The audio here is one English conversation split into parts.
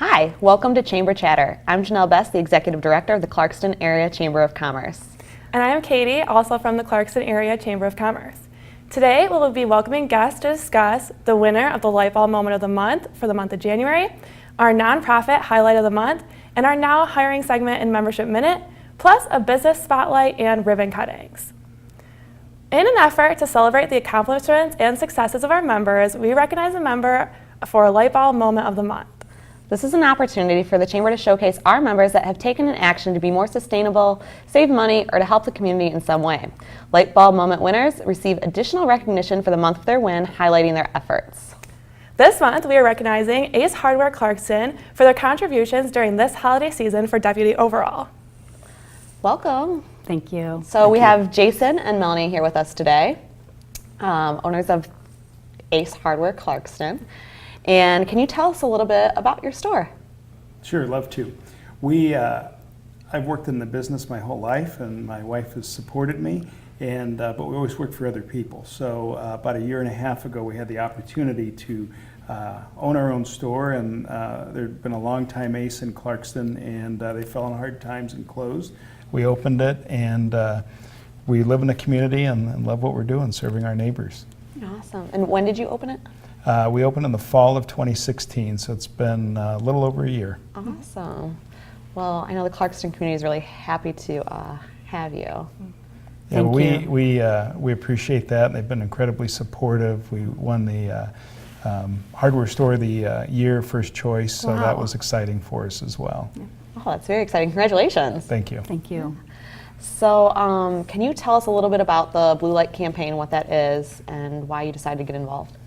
Hi, welcome to Chamber Chatter. I'm Janelle Best, the Executive Director of the Clarkston Area Chamber of Commerce. And I'm Katie, also from the Clarkston Area Chamber of Commerce. Today, we'll be welcoming guests to discuss the winner of the Lightbulb Moment of the Month for the month of January, our nonprofit highlight of the month, and our now hiring segment in Membership Minute, plus a business spotlight and ribbon cuttings. In an effort to celebrate the accomplishments and successes of our members, we recognize a member for a Lightbulb Moment of the Month. This is an opportunity for the Chamber to showcase our members that have taken an action to be more sustainable, save money, or to help the community in some way. Lightbulb Moment winners receive additional recognition for the month of their win, highlighting their efforts. This month, we are recognizing Ace Hardware Clarkston for their contributions during this holiday season for Deputy Overall. Welcome. Thank you. So we have Jason and Melanie here with us today, owners of Ace Hardware Clarkston. And can you tell us a little bit about your store? Sure, love to. I've worked in the business my whole life, and my wife has supported me, but we always worked for other people. So about a year and a half ago, we had the opportunity to own our own store, and there'd been a long time Ace in Clarkston, and they fell on hard times and closed. We opened it, and we live in the community and love what we're doing, serving our neighbors. Awesome. And when did you open it? We opened in the fall of 2016, so it's been a little over a year. Awesome. Well, I know the Clarkston community is really happy to have you. Yeah, we appreciate that, and they've been incredibly supportive. We won the Hardware Store of the Year First Choice, so that was exciting for us as well. Oh, that's very exciting. Congratulations. Thank you. Thank you. So can you tell us a little bit about the Blue Light campaign, what that is, and why you decided to get involved?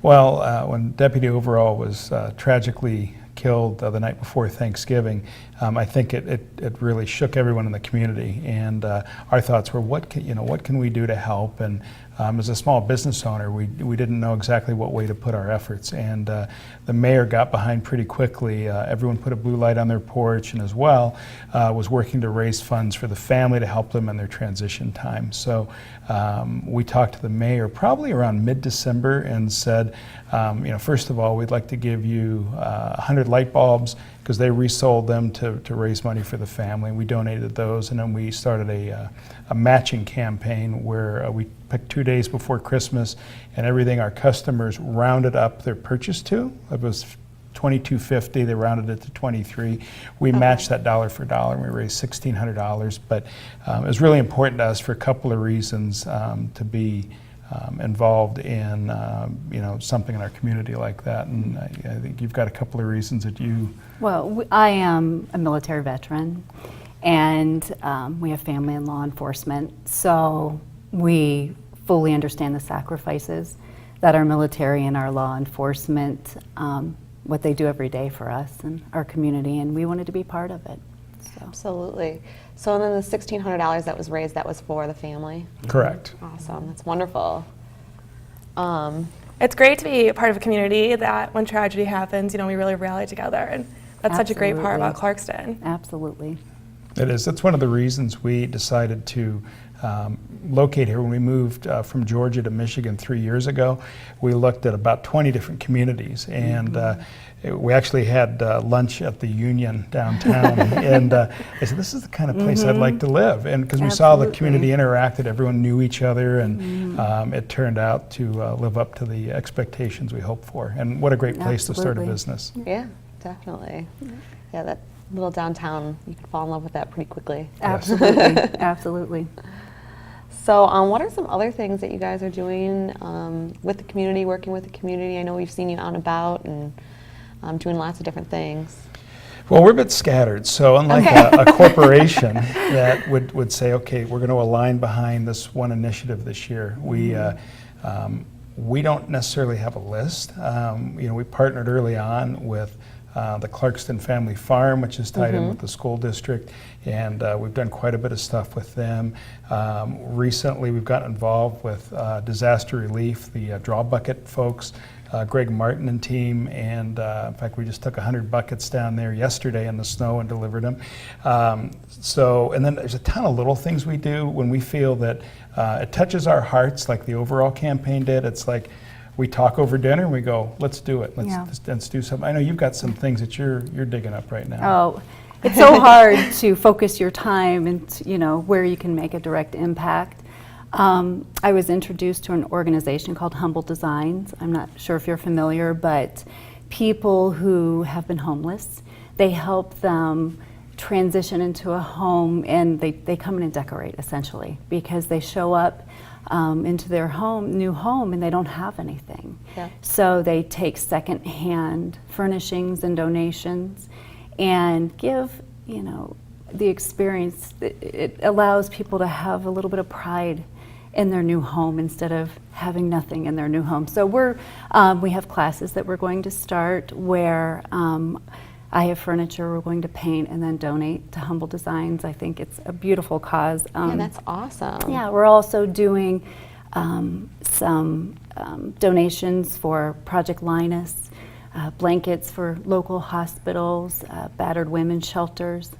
Well, when Deputy Overall was tragically killed the night before Thanksgiving, I think it really shook everyone in the community, and our thoughts were, what can we do to help? And as a small business owner, we didn't know exactly what way to put our efforts, and the mayor got behind pretty quickly. Everyone put a blue light on their porch, and as well was working to raise funds for the family to help them in their transition time. So we talked to the mayor probably around mid-December and said, first of all, we'd like to give you 100 light bulbs, because they resold them to raise money for the family. We donated those, and then we started a matching campaign where we picked 2 days before Christmas, and everything our customers rounded up their purchase to. It was $22.50, they rounded it to $23. We matched that dollar for dollar, and we raised $1,600. But it was really important to us for a couple of reasons to be involved in something in our community like that, and I think you've got a couple of reasons that you... Well, I am a military veteran, and we have family in law enforcement, so we fully understand the sacrifices that our military and our law enforcement, what they do every day for us and our community, and we wanted to be part of it. So. Absolutely. So then the $1,600 that was raised, that was for the family? Correct. Awesome. That's wonderful. It's great to be a part of a community that when tragedy happens, we really rally together, and that's such a great part about Clarkston. Absolutely. It is. That's one of the reasons we decided to locate here. When we moved from Georgia to Michigan 3 years ago, we looked at about 20 different communities, and we actually had lunch at the Union downtown, and I said, this is the kind of place I'd like to live, and because we saw the community interacted, everyone knew each other, and it turned out to live up to the expectations we hoped for, and what a great place to start a business. Yeah, definitely. Yeah, that little downtown, you can fall in love with that pretty quickly. Absolutely. Absolutely. So what are some other things that you guys are doing with the community, working with the community? I know we've seen you out and about and doing lots of different things. Well, we're a bit scattered, so unlike a corporation that would say, okay, we're going to align behind this one initiative this year, we don't necessarily have a list. We partnered early on with the Clarkston Family Farm, which is tied in with the school district, and we've done quite a bit of stuff with them. Recently, we've gotten involved with disaster relief, the Draw Bucket folks, Greg Martin and team, and in fact, we just took 100 buckets down there yesterday in the snow and delivered them. And then there's a ton of little things we do when we feel that it touches our hearts, like the Overall campaign did. It's like, we talk over dinner and we go, let's do it. Yeah. Let's do something. I know you've got some things that you're digging up right now. Oh, it's so hard to focus your time and, you know, where you can make a direct impact. I was introduced to an organization called Humble Designs. I'm not sure if you're familiar, but people who have been homeless, they help them transition into a home, and they come in and decorate, essentially, because they show up into their new home and they don't have anything. Yeah. So they take secondhand furnishings and donations and give, you know, the experience. It allows people to have a little bit of pride in their new home instead of having nothing in their new home. So we have classes that we're going to start where I have furniture we're going to paint and then donate to Humble Designs. I think it's a beautiful cause. Yeah, that's awesome. Yeah, we're also doing some donations for Project Linus, blankets for local hospitals, battered women's shelters,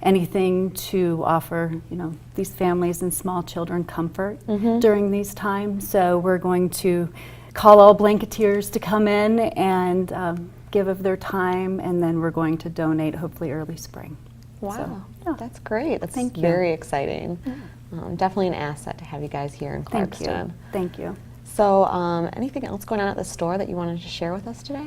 anything to offer, you know, these families and small children comfort during these times. So we're going to call all blanketeers to come in and give of their time, and then we're going to donate hopefully early spring. Wow, So, yeah. that's great. That's Thank you. very exciting. Definitely an asset to have you guys here in Thank you. Clarkston. Thank you. So, anything else going on at the store that you wanted to share with us today?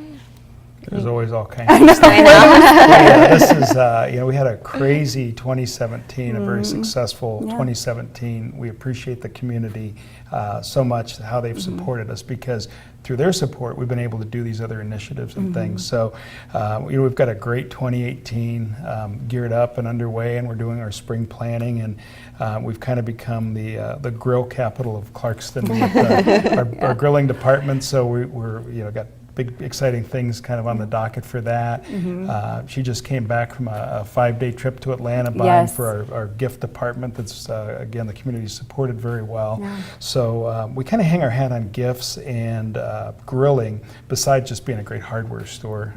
There's always all kinds of stuff. Yeah, this is, you know, we had a crazy 2017, a very successful 2017. We appreciate the community so much, how they've supported us, because through their support, we've been able to do these other initiatives and things. So, you know, we've got a great 2018 geared up and underway, and we're doing our spring planning, and we've kind of become the grill capital of Clarkston with our grilling department. So we're you know, got big exciting things kind of on the docket for that. She just came back from a 5-day trip to Atlanta buying Yes. for our gift department. That's again, the community supported very well. So we kind of hang our hat on gifts and grilling, besides just being a great hardware store,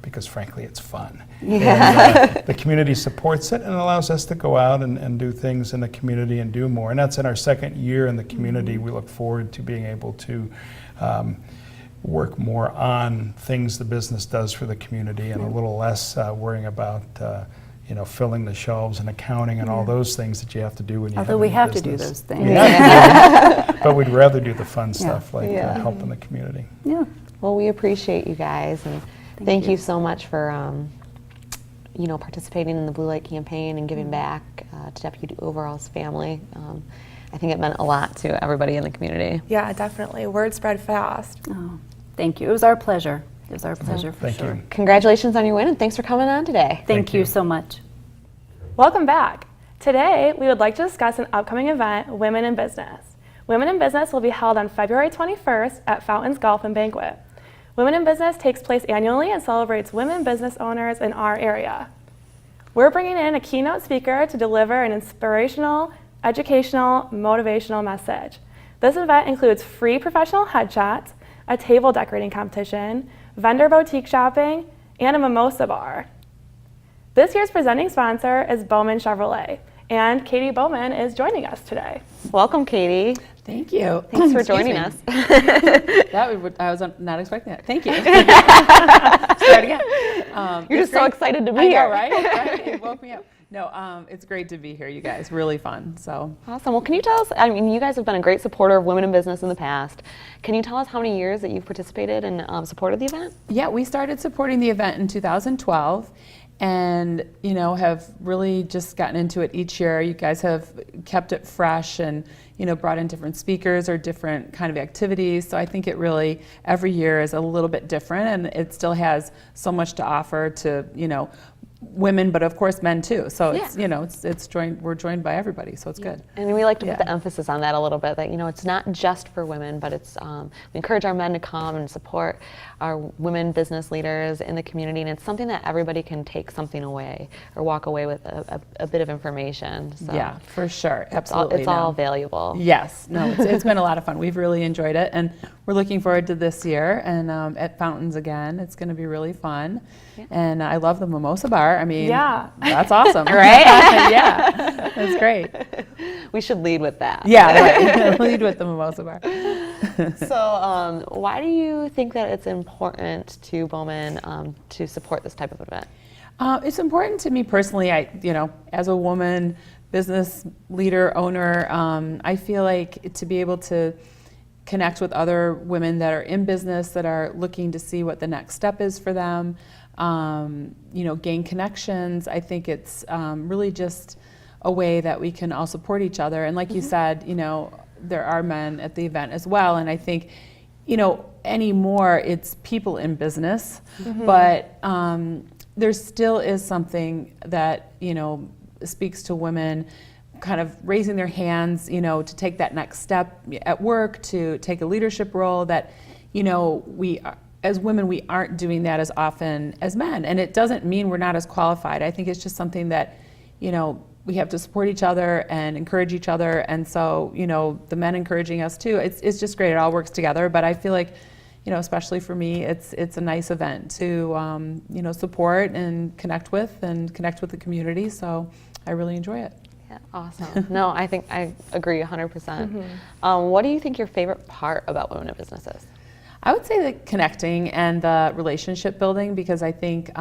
because frankly it's fun. And, the community supports it and allows us to go out and do things in the community and do more. And that's in our second year in the community. We look forward to being able to work more on things the business does for the community, and a little less worrying about you know, filling the shelves and accounting and all those things that you have to do when you Although have we a new have to do business. those things. But we'd rather do the fun stuff like helping the community. Yeah. Well, we appreciate you guys, and thank you so much for you know, participating in the Blue Light campaign and giving back to Deputy Overall's family. I think it meant a lot to everybody in the community. Yeah, definitely. Word spread fast. Oh, thank you. It was our pleasure. It was our pleasure for Thank sure. you. Congratulations on your win, and thanks for coming on today. Thank you you. so much. Welcome back. Today, we would like to discuss an upcoming event, Women in Business. Women in Business will be held on February 21st at Fountains Golf and Banquet. Women in Business takes place annually and celebrates women business owners in our area. We're bringing in a keynote speaker to deliver an inspirational, educational, motivational message. This event includes free professional headshots, a table decorating competition, vendor boutique shopping, and a mimosa bar. This year's presenting sponsor is Bowman Chevrolet, and Katie Bowman is joining us today. Welcome, Katie. Thank you. Thanks for Excuse joining me. us. I was not expecting that. Thank you. Start again. You're It's just so great. excited to be I here. know, right? Right? It woke me up. No, it's great to be here, you guys. Really fun. So, Awesome. Well, can you tell us, I mean, you guys have been a great supporter of women in business in the past. Can you tell us how many years that you've participated and supported the event? yeah, we started supporting the event in 2012, and you know, have really just gotten into it each year. You guys have kept it fresh, and you know, brought in different speakers or different kind of activities. So I think it really every year is a little bit different, and it still has so much to offer to, you know, women, but of course men too. So it's, you know, it's joined, we're joined by everybody, so it's good. And we like to put Yeah. the emphasis on that a little bit, that, you know, it's not just for women, but it's, we encourage our men to come and support our women business leaders in the community, and it's something that everybody can take something away or walk away with a bit of information. So Yeah, for sure. it's all, Absolutely. it's all no. valuable. Yes, no, it's been a lot of fun. We've really enjoyed it, and we're looking forward to this year. And at Fountains again, it's going to be really fun. And I love the mimosa bar. I mean, Yeah. that's awesome, Right? Yeah, that's great. We should lead with that. Yeah, right. Lead with the mimosa bar. So why do you think that it's important to Bowman to support this type of event? It's important to me personally. As a woman, business leader, owner, I feel like to be able to connect with other women that are in business that are looking to see what the next step is for them, gain connections. I think it's really just a way that we can all support each other. And like you said, there are men at the event as well. And I think, anymore it's people in business, but there still is something that, speaks to women kind of raising their hands, to take that next step at work, to take a leadership role that, we as women, we aren't doing that as often as men. And it doesn't mean we're not as qualified. I think it's just something that, we have to support each other and encourage each other. And so, the men encouraging us too, it's just great. It all works together. But I feel like, especially for me, it's a nice event to, support and connect with the community. So I really enjoy it. Yeah, awesome. No, I think I agree 100%. What do you think your favorite part about Women in Business is? I would say the connecting and the relationship building, because I think,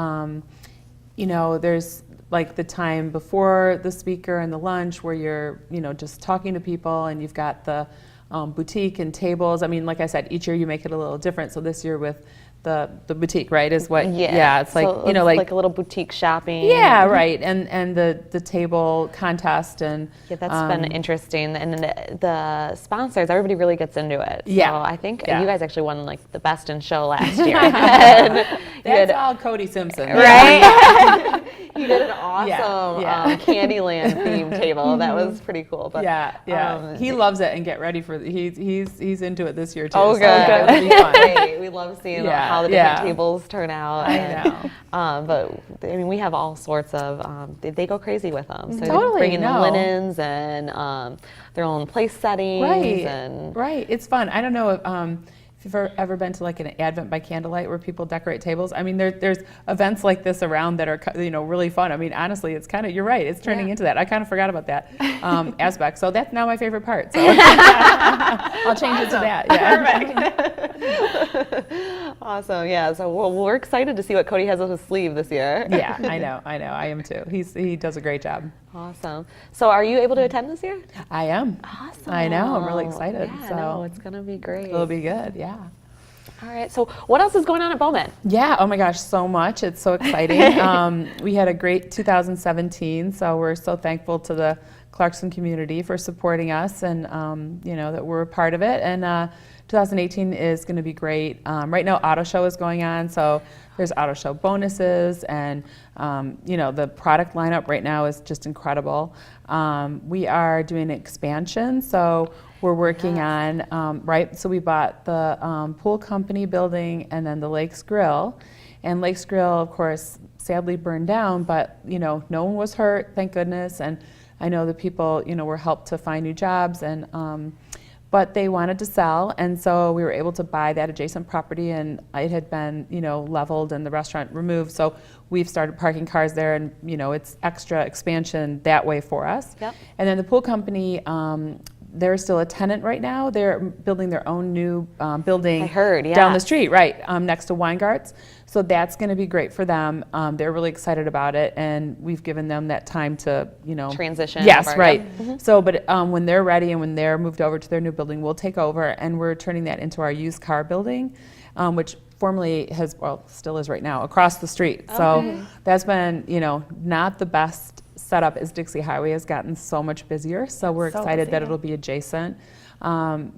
there's like the time before the speaker and the lunch where you're, just talking to people, and you've got the boutique and tables. I mean, like I said, each year you make it a little different. So this year with the boutique, right, is what, it's like, so like a little boutique shopping. Yeah, right, and the table contest, and yeah, that's been interesting, and the sponsors, everybody really gets into it. Yeah. So I think Yeah. you guys actually won like the best in show last year. And you that's did- all Cody Simpson. right? You did an awesome Yeah. Candyland themed table. That was pretty cool. But Yeah. He loves it, and get ready for he's into it this year too. Oh, so good. it'll be fun. Great. We love seeing Yeah, how the different yeah. tables turn out. I know. But I mean, we have all sorts of. They go crazy with them. So Totally, they bring in no. linens and their own place settings. Right. And Right. It's fun. I don't know if you've ever been to like an Advent by Candlelight where people decorate tables. I mean, there's events like this around that are really fun. I mean, honestly, it's kind of, you're right. It's turning into that. I kind of forgot about that aspect. So that's now my favorite part. So I'll change it to that. Yeah. Perfect. Awesome. Yeah. So we're excited to see what Cody has up his sleeve this year. Yeah. I know. I am too. He does a great job. Awesome. So are you able to attend this year? I am. Awesome. I know. I'm really excited. Yeah, so no, it's gonna be great. it'll be good. Yeah. All right. So what else is going on at Bowman? Yeah, oh my gosh, so much. It's so exciting. We had a great 2017, so we're so thankful to the Clarkson community for supporting us, and that we're a part of it. And 2018 is going to be great. Right now, Auto Show is going on, so there's Auto Show bonuses, and the product lineup right now is just incredible. We are doing an expansion, so we're working on, so we bought the pool company building and then the Lakes Grill. And Lakes Grill, of course, sadly burned down, but, no one was hurt, thank goodness. And I know the people, were helped to find new jobs, and but they wanted to sell, and so we were able to buy that adjacent property, and it had been, leveled and the restaurant removed. So we've started parking cars there, and, it's extra expansion that way for us. Yep. And then the pool company, they're still a tenant right now. They're building their own new building I heard, yeah. down the street, right, next to Weingarts. So that's going to be great for them. They're really excited about it, and we've given them that time to, Transition Yes, over, right. yep. So, but when they're ready and when they're moved over to their new building, we'll take over, and we're turning that into our used car building, which formerly still is right now, across the street. So that's been, not the best setup as Dixie Highway has gotten so much busier. So we're So excited busy. that it'll be adjacent.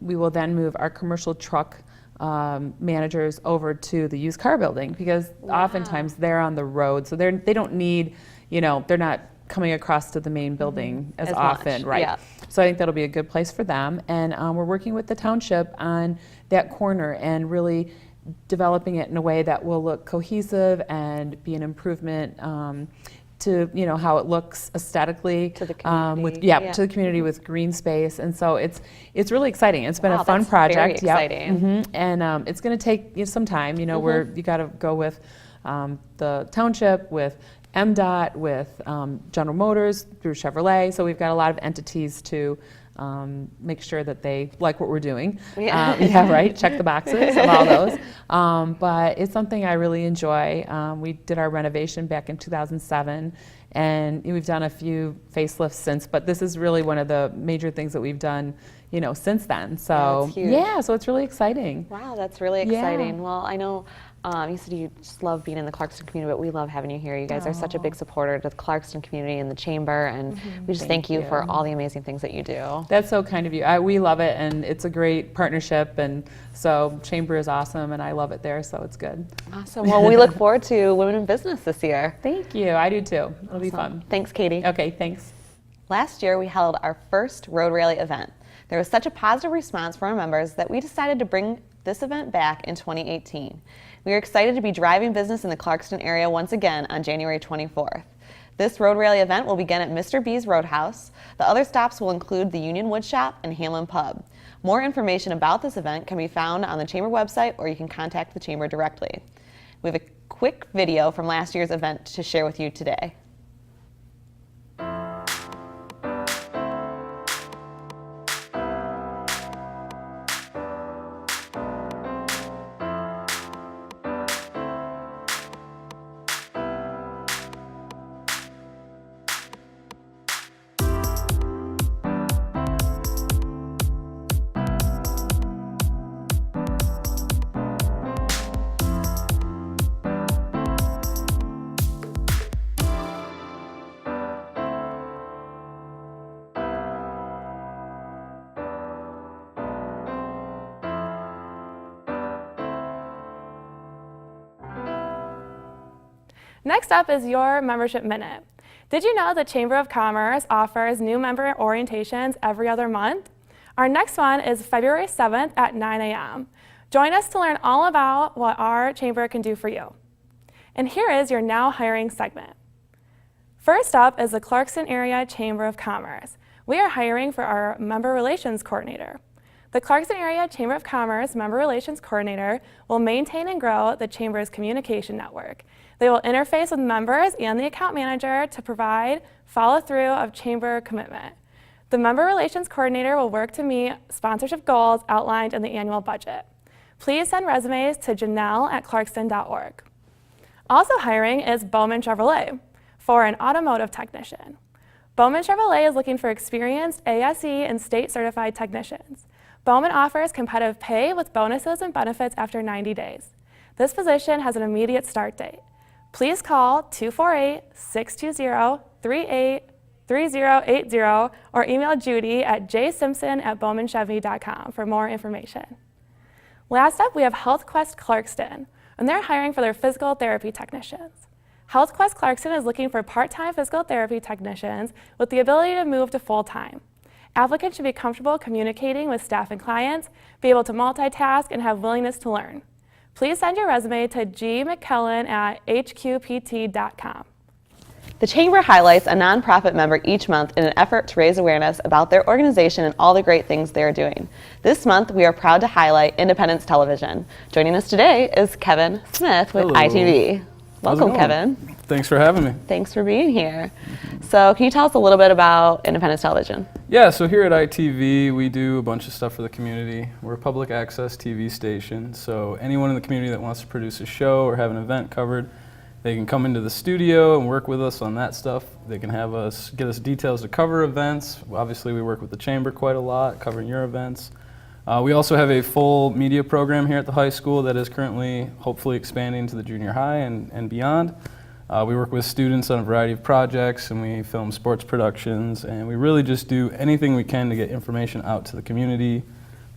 We will then move our commercial truck managers over to the used car building, because oftentimes they're on the road, so they don't need, they're not coming across to the main building as As often, much, right? yeah. So I think that'll be a good place for them, and we're working with the township on that corner and really developing it in a way that will look cohesive and be an improvement to how it looks aesthetically To the community, with yeah. to the community with green space, and so it's really exciting. It's been Wow, a fun that's project. very Yep. exciting. Mhm. And it's going to take some time. Where you got to go with the township, with MDOT, with General Motors through Chevrolet. So we've got a lot of entities to make sure that they like what we're doing. Yeah. Yeah, right. Check the boxes of all those. But it's something I really enjoy. We did our renovation back in 2007, and we've done a few facelifts since. But this is really one of the major things that we've done, since then. So that's huge. yeah, so it's really exciting. Wow, that's really Yeah. exciting. Well, I know you said you just love being in the Clarkston community, but we love having you here. You guys are such a big supporter to the Clarkston community and the Chamber, and we just thank you for all the amazing things that you do. That's so kind of you. We love it, and it's a great partnership, and so Chamber is awesome, and I love it there, so it's good. Awesome. Well, we look forward to Women in Business this year. Thank you. I do too. It'll be fun. Thanks, Katie. Okay, thanks. Last year, we held our first Road Rally event. There was such a positive response from our members that we decided to bring this event back in 2018. We are excited to be driving business in the Clarkston area once again on January 24th. This Road Rally event will begin at Mr. B's Roadhouse. The other stops will include the Union Wood Shop and Hamlin Pub. More information about this event can be found on the Chamber website, or you can contact the Chamber directly. We have a quick video from last year's event to share with you today. Next up is your membership minute. Did you know the Chamber of Commerce offers new member orientations every other month? Our next one is February 7th at 9 a.m. Join us to learn all about what our Chamber can do for you. And here is your Now Hiring segment. First up is the Clarkston Area Chamber of Commerce. We are hiring for our Member Relations Coordinator. The Clarkston Area Chamber of Commerce Member Relations Coordinator will maintain and grow the Chamber's communication network. They will interface with members and the account manager to provide follow-through of Chamber commitment. The Member Relations Coordinator will work to meet sponsorship goals outlined in the annual budget. Please send resumes to janelle@clarkston.org. Also hiring is Bowman Chevrolet for an automotive technician. Bowman Chevrolet is looking for experienced ASE and state-certified technicians. Bowman offers competitive pay with bonuses and benefits after 90 days. This position has an immediate start date. Please call 248-620-3080 or email Judy at jsimpson@bowmanchevy.com for more information. Last up, we have HealthQuest Clarkston, and they're hiring for their physical therapy technicians. HealthQuest Clarkston is looking for part-time physical therapy technicians with the ability to move to full-time. Applicants should be comfortable communicating with staff and clients, be able to multitask, and have willingness to learn. Please send your resume to gmckellen@hqpt.com. The Chamber highlights a nonprofit member each month in an effort to raise awareness about their organization and all the great things they are doing. This month, we are proud to highlight Independence Television. Joining us today is Kevin Smith with Hello. ITV. How's it Welcome, going? Kevin. Thanks for having me. Thanks for being here. So can you tell us a little bit about Independence Television? Yeah, so here at ITV, we do a bunch of stuff for the community. We're a public access TV station, so anyone in the community that wants to produce a show or have an event covered, they can come into the studio and work with us on that stuff. They can have us get us details to cover events. Obviously, we work with the Chamber quite a lot, covering your events. We also have a full media program here at the high school that is currently hopefully expanding to the junior high and beyond. We work with students on a variety of projects, and we film sports productions, and we really just do anything we can to get information out to the community,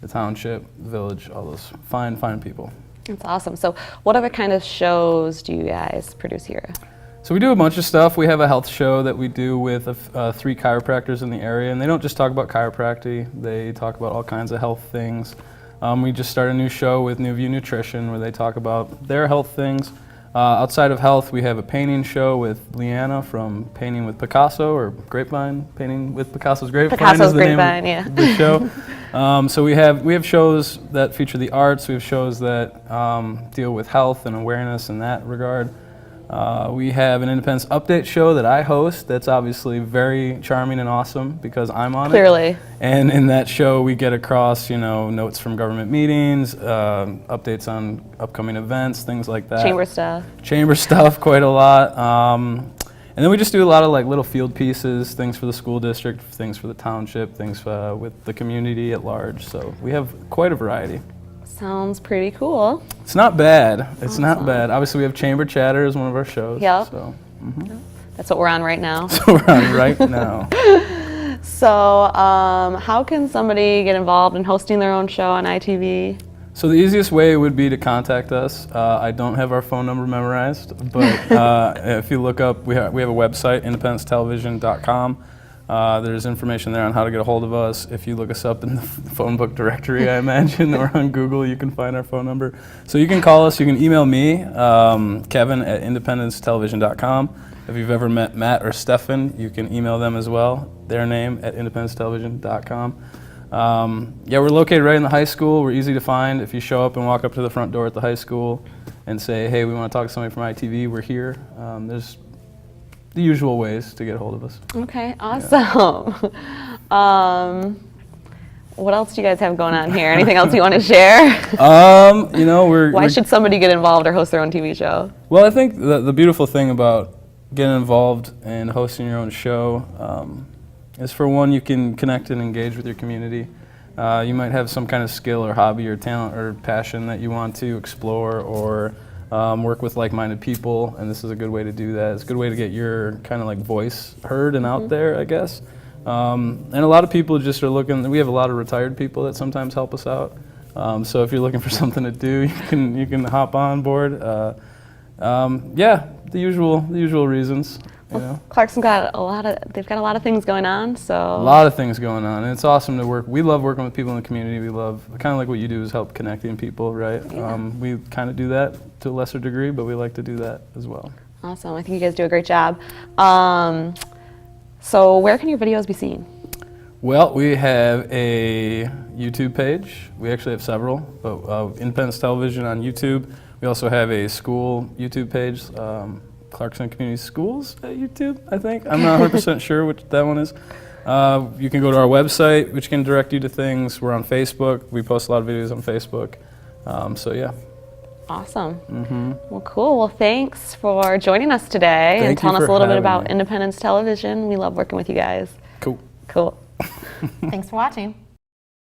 the township, the village, all those fine people. That's awesome. So what other kind of shows do you guys produce here? So we do a bunch of stuff. We have a health show that we do with 3 chiropractors in the area, and they don't just talk about chiropractic, they talk about all kinds of health things. We just started a new show with New View Nutrition where they talk about their health things. Outside of health, we have a painting show with Leanna from Painting with Picasso, or Grapevine, Painting with Picasso's Grapevine Picasso's is the Grapevine, name yeah. of the show. So we have shows that feature the arts, we have shows that deal with health and awareness in that regard. We have an Independence Update show that I host that's obviously very charming and awesome because I'm on it. Clearly. And in that show, we get across, notes from government meetings, updates on upcoming events, things like that. Chamber stuff. Chamber stuff, quite a lot. And then we just do a lot of like little field pieces, things for the school district, things for the township, things with the community at large. So we have quite a variety. Sounds pretty cool. It's not bad. It's not bad. Obviously, we have Chamber Chatter as one of our shows. Yep. So That's what we're on right now. we're on right now. So, how can somebody get involved in hosting their own show on ITV? So the easiest way would be to contact us. I don't have our phone number memorized, but if you look up, we have a website, independencetelevision.com. There's information there on how to get a hold of us. If you look us up in the phone book directory, I imagine, or on Google, you can find our phone number. So you can call us. You can email me, Kevin at independencetelevision.com. If you've ever met Matt or Stefan, you can email them as well, their name at independencetelevision.com. Yeah, we're located right in the high school. We're easy to find. If you show up and walk up to the front door at the high school and say, hey, we want to talk to somebody from ITV, we're here. There's the usual ways to get a hold of us. Okay, awesome. What else do you guys have going on here? Anything else you want to share? Why should somebody get involved or host their own TV show? Well, I think the beautiful thing about getting involved and hosting your own show is, for one, you can connect and engage with your community. You might have some kind of skill or hobby or talent or passion that you want to explore or work with like-minded people, and this is a good way to do that. It's a good way to get your kind of like voice heard and out there, I guess. And a lot of people just are looking. We have a lot of retired people that sometimes help us out. So if you're looking for something to do, you can hop on board. Yeah, the usual reasons. Clarkson they've got a lot of things going on, so. A lot of things going on, and it's awesome to work. We love working with people in the community. We love, kind of like what you do, is help connecting people, right? Yeah. We kind of do that to a lesser degree, but we like to do that as well. Awesome, I think you guys do a great job. So where can your videos be seen? Well, we have a YouTube page. We actually have several, but Independence Television on YouTube. We also have a school YouTube page, Clarkson Community Schools at YouTube, I think. I'm not 100% sure which that one is. You can go to our website, which can direct you to things. We're on Facebook. We post a lot of videos on Facebook. So yeah. Awesome. Well, cool. Well, thanks for joining us today and telling us a little bit about Independence Television. We love working with you guys. Cool. Cool. Thanks for watching.